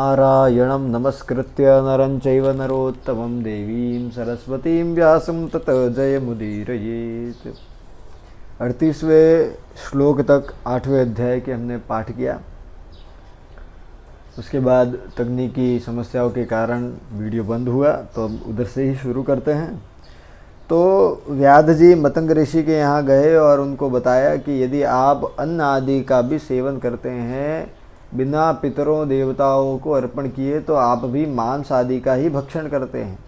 नारायणं नमस्कृत्य नरं चैव नरोत्तमं देवीं सरस्वतीं व्यासं ततो जयमुदीरयेत्। 38वें श्लोक तक 8वें अध्याय के हमने पाठ किया। उसके बाद तकनीकी समस्याओं के कारण वीडियो बंद हुआ, तो अब उधर से ही शुरू करते हैं। तो व्याध जी मतंग ऋषि के यहाँ गए और उनको बताया कि यदि आप अन्न आदि का भी सेवन करते हैं बिना पितरों देवताओं को अर्पण किए, तो आप भी मांस आदि का ही भक्षण करते हैं,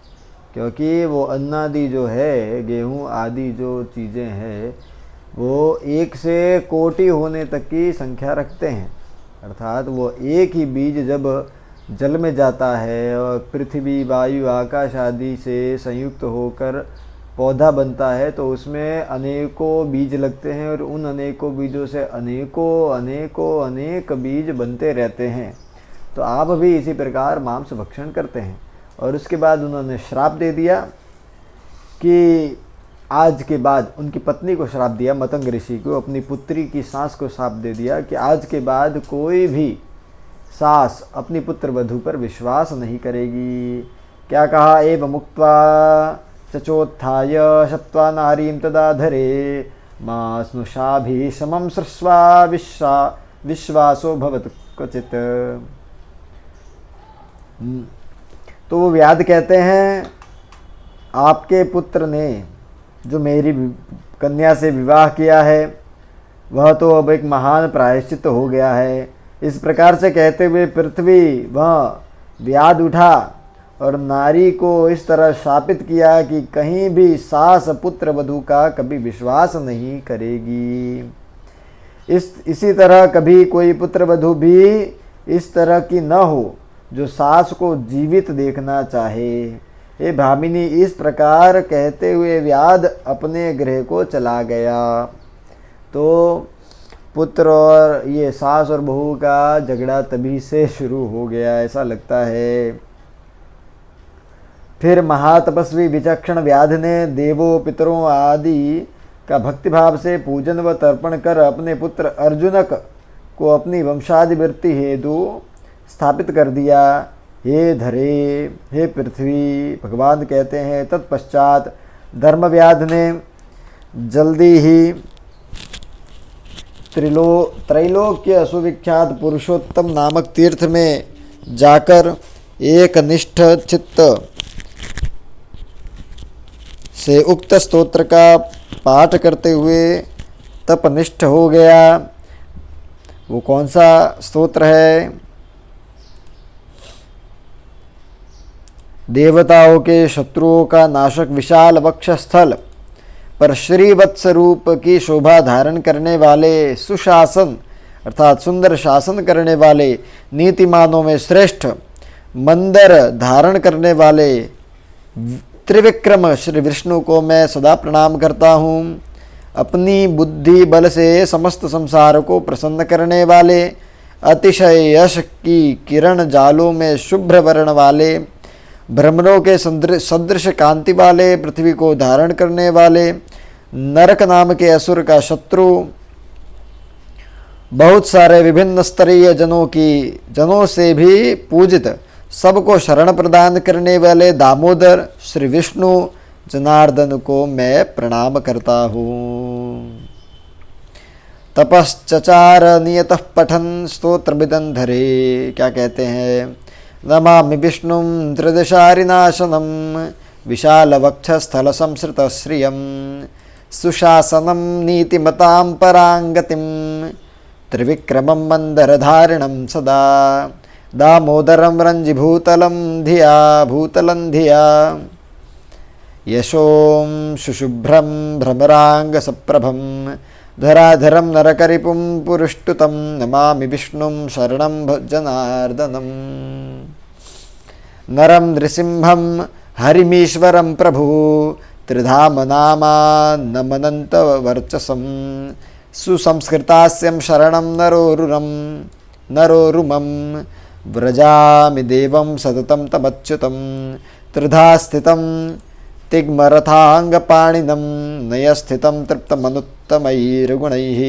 क्योंकि वो अन्न आदि जो है, गेहूँ आदि जो चीज़ें हैं, वो 1 से कोटि होने तक की संख्या रखते हैं। अर्थात वो एक ही बीज जब जल में जाता है और पृथ्वी वायु आकाश आदि से संयुक्त होकर पौधा बनता है, तो उसमें अनेकों बीज लगते हैं और उन अनेकों बीजों से अनेक बीज बनते रहते हैं। तो आप भी इसी प्रकार मांस भक्षण करते हैं। और उसके बाद उन्होंने श्राप दे दिया कि आज के बाद, उनकी पत्नी को श्राप दिया, मतंग ऋषि को, अपनी पुत्री की सास को श्राप दे दिया कि आज के बाद कोई भी सास अपनी पुत्र वधू पर विश्वास नहीं करेगी। क्या कहा? एव मुक्त्वा चचोत्थाय शप्त्वा नारीं तदाधरे मा स्नुषाभि समं सृष्वा विश्वासो भवतु क्वचित्। तो वो व्याध कहते हैं, आपके पुत्र ने जो मेरी कन्या से विवाह किया है वह तो अब एक महान प्रायश्चित हो गया है। इस प्रकार से कहते हुए पृथ्वी वह व्याध उठा और नारी को इस तरह शापित किया कि कहीं भी सास पुत्र वधू का कभी विश्वास नहीं करेगी। इसी तरह कभी कोई पुत्र वधू भी इस तरह की न हो जो सास को जीवित देखना चाहे। हे भामिनी, इस प्रकार कहते हुए व्याध अपने गृह को चला गया। तो पुत्र और ये सास और बहू का झगड़ा तभी से शुरू हो गया, ऐसा लगता है। फिर महातपस्वी विचक्षण व्याध ने देवों पितरों आदि का भक्तिभाव से पूजन व तर्पण कर अपने पुत्र अर्जुनक को अपनी वंशाधिवृत्ति हेतु स्थापित कर दिया। हे धरे, हे पृथ्वी, भगवान कहते हैं, तत्पश्चात धर्मव्याध ने जल्दी ही त्रैलोक्य सुविख्यात पुरुषोत्तम नामक तीर्थ में जाकर एक निष्ठ चित्त से उक्त स्तोत्र का पाठ करते हुए तपनिष्ठ हो गया। वो कौन सा स्तोत्र है? देवताओं के शत्रुओं का नाशक विशाल वक्षस्थल पर श्रीवत्स रूप की शोभा धारण करने वाले, सुशासन अर्थात सुंदर शासन करने वाले, नीतिमानों में श्रेष्ठ, मंदर धारण करने वाले त्रिविक्रम श्री विष्णु को मैं सदा प्रणाम करता हूँ। अपनी बुद्धि बल से समस्त संसार को प्रसन्न करने वाले, अतिशय यश की किरण जालों में शुभ्र वर्ण वाले, भ्रमरों के सदृश कांति वाले, पृथ्वी को धारण करने वाले, नरक नाम के असुर का शत्रु, बहुत सारे विभिन्न स्तरीय जनों से भी पूजित, सबको शरण प्रदान करने वाले दामोदर श्री विष्णु जनार्दन को मैं प्रणाम करता हूँ। तपश्चचार नियतः पठन स्तोत्रमिदं धरे। क्या कहते हैं? नमामि विष्णुं त्रिदशारिनाशनं विशालवक्षस्थल संसृत श्रियं सुशासनं नीतिमतां परांगतिं त्रिविक्रमं मंदरधारिणं सदा दामोदरं रंजिभूतलं धिया यशों शुशुभ्रं भ्रमरांगसप्रभं धराधरं नरकरिपुं पुरुष्टुतं नमामि विष्णुं शरणं जनार्दनम्। नरं नृसिंहं हरिमीश्वरं प्रभु त्रिधाम नामा नमनन्तवर्चसं सुसंस्कृतास्यं शरणं नरोरुमं व्रजामि देवं सततं तमच्युतं त्रिधा स्थितं तिग्मरथांगपाणिनं नयस्थितं तृप्तमनुत्तमैर्गुणैः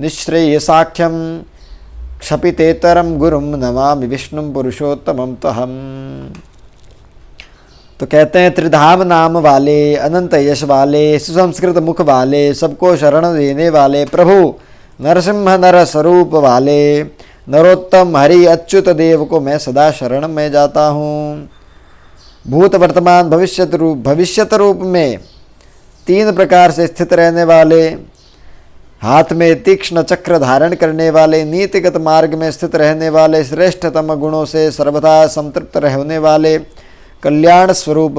निःश्रेयसाख्यं क्षपितेतरम गुरुम नमामि विष्णुम पुरुषोत्तमम तहम। तो कहते हैं त्रिधाम नाम वाले, अनंत यश वाले, सुसंस्कृत मुख वाले, सबको शरण देने वाले प्रभु नरसिंह नर स्वरूप वाले नरोत्तम हरि अच्युत देव को मैं सदा शरण में जाता हूँ। भूत वर्तमान भविष्यत रूप में 3 प्रकार से स्थित रहने वाले, हाथ में तीक्ष्ण चक्र धारण करने वाले, नीतिगत मार्ग में स्थित रहने वाले, श्रेष्ठतम गुणों से सर्वदा संतृप्त रहने वाले, कल्याण स्वरूप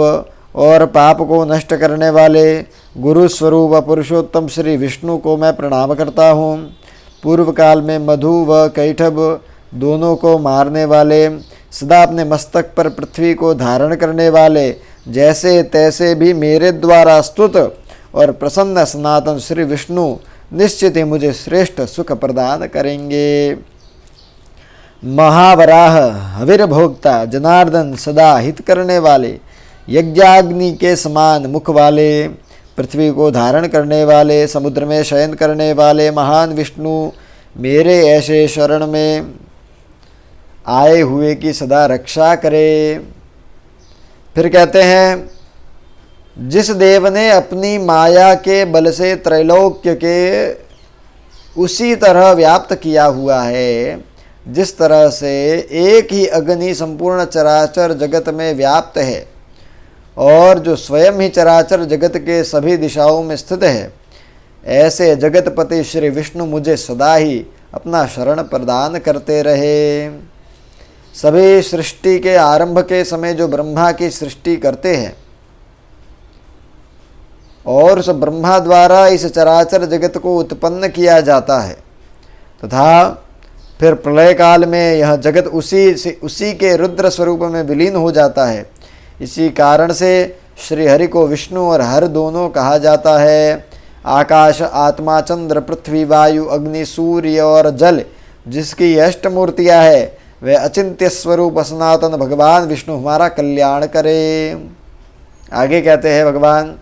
और पाप को नष्ट करने वाले गुरु स्वरूप पुरुषोत्तम श्री विष्णु को मैं प्रणाम करता हूँ। पूर्व काल में मधु व कैटभ दोनों को मारने वाले, सदा अपने मस्तक पर पृथ्वी को धारण करने वाले, जैसे तैसे भी मेरे द्वारा स्तुत और प्रसन्न सनातन श्री विष्णु निश्चित ही मुझे श्रेष्ठ सुख प्रदान करेंगे। महावराह हविर भोक्ता जनार्दन सदा हित करने वाले, यज्ञाग्नि के समान मुख वाले, पृथ्वी को धारण करने वाले, समुद्र में शयन करने वाले महान विष्णु मेरे ऐसे शरण में आए हुए की सदा रक्षा करे। फिर कहते हैं, जिस देव ने अपनी माया के बल से त्रैलोक्य के उसी तरह व्याप्त किया हुआ है, जिस तरह से एक ही अग्नि संपूर्ण चराचर जगत में व्याप्त है और जो स्वयं ही चराचर जगत के सभी दिशाओं में स्थित है, ऐसे जगतपति श्री विष्णु मुझे सदा ही अपना शरण प्रदान करते रहे। सभी सृष्टि के आरंभ के समय जो ब्रह्मा की सृष्टि करते हैं और उस ब्रह्मा द्वारा इस चराचर जगत को उत्पन्न किया जाता है, तथा फिर प्रलय काल में यह जगत उसी के रुद्र स्वरूप में विलीन हो जाता है। इसी कारण से श्री हरि को विष्णु और हर दोनों कहा जाता है। आकाश, आत्मा, चंद्र, पृथ्वी, वायु, अग्नि, सूर्य और जल जिसकी अष्टमूर्तियाँ है, वह अचिंत्य स्वरूप सनातन भगवान विष्णु हमारा कल्याण करे। आगे कहते हैं भगवान,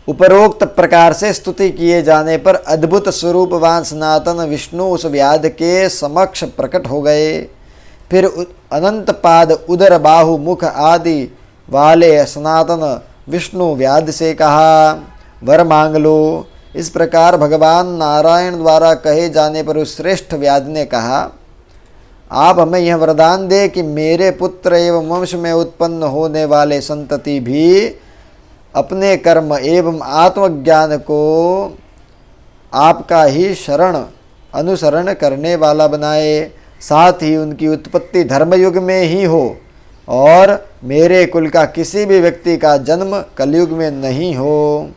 उपरोक्त प्रकार से स्तुति किए जाने पर अद्भुत स्वरूपवान सनातन विष्णु उस व्याध के समक्ष प्रकट हो गए। फिर अनंत पाद, उदर, बाहु, मुख आदि वाले सनातन विष्णु व्याध से कहा, वर मांग लो। इस प्रकार भगवान नारायण द्वारा कहे जाने पर उस श्रेष्ठ व्याध ने कहा, आप हमें यह वरदान दे कि मेरे पुत्र एवं वंश में उत्पन्न होने वाले संतति भी अपने कर्म एवं आत्मज्ञान को आपका ही शरण अनुसरण करने वाला बनाए, साथ ही उनकी उत्पत्ति धर्मयुग में ही हो और मेरे कुल का किसी भी व्यक्ति का जन्म कलयुग में नहीं हो।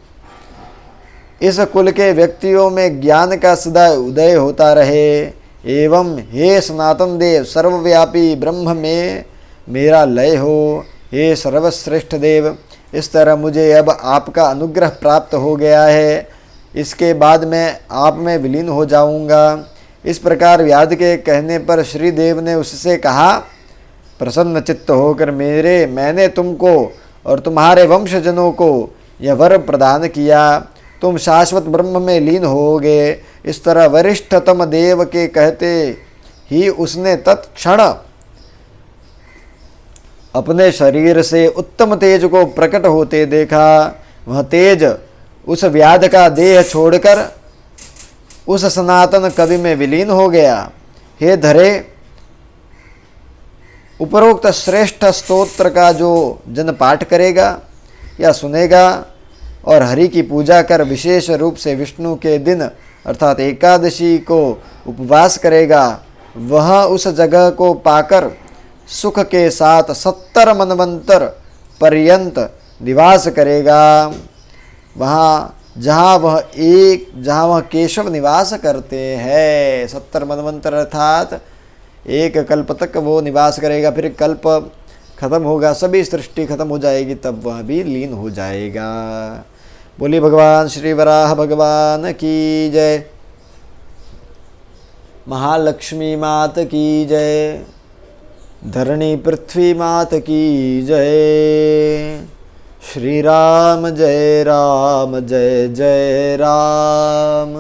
इस कुल के व्यक्तियों में ज्ञान का सदा उदय होता रहे। एवं हे सनातन देव, सर्वव्यापी ब्रह्म में मेरा लय हो। हे सर्वश्रेष्ठ देव, इस तरह मुझे अब आपका अनुग्रह प्राप्त हो गया है, इसके बाद मैं आप में विलीन हो जाऊंगा। इस प्रकार व्याध के कहने पर श्रीदेव ने उससे कहा, प्रसन्न चित्त होकर मैंने तुमको और तुम्हारे वंशजनों को यह वर प्रदान किया, तुम शाश्वत ब्रह्म में लीन होगे। इस तरह वरिष्ठतम देव के कहते ही उसने तत्क्षण अपने शरीर से उत्तम तेज को प्रकट होते देखा। वह तेज उस व्याध का देह छोड़कर उस सनातन कवि में विलीन हो गया। हे धरे, उपरोक्त श्रेष्ठ स्तोत्र का जो जन पाठ करेगा या सुनेगा और हरि की पूजा कर विशेष रूप से विष्णु के दिन अर्थात एकादशी को उपवास करेगा, वह उस जगह को पाकर सुख के साथ 70 मनवंतर पर्यंत निवास करेगा। जहाँ वह केशव निवास करते हैं, 70 मनवंतर अर्थात 1 कल्प तक वो निवास करेगा। फिर कल्प खत्म होगा, सभी सृष्टि खत्म हो जाएगी, तब वह भी लीन हो जाएगा। बोली भगवान श्री वराह भगवान की जय। महालक्ष्मी मात की जय। धरणी पृथ्वी मात की जय। श्री राम जय राम जय जय राम।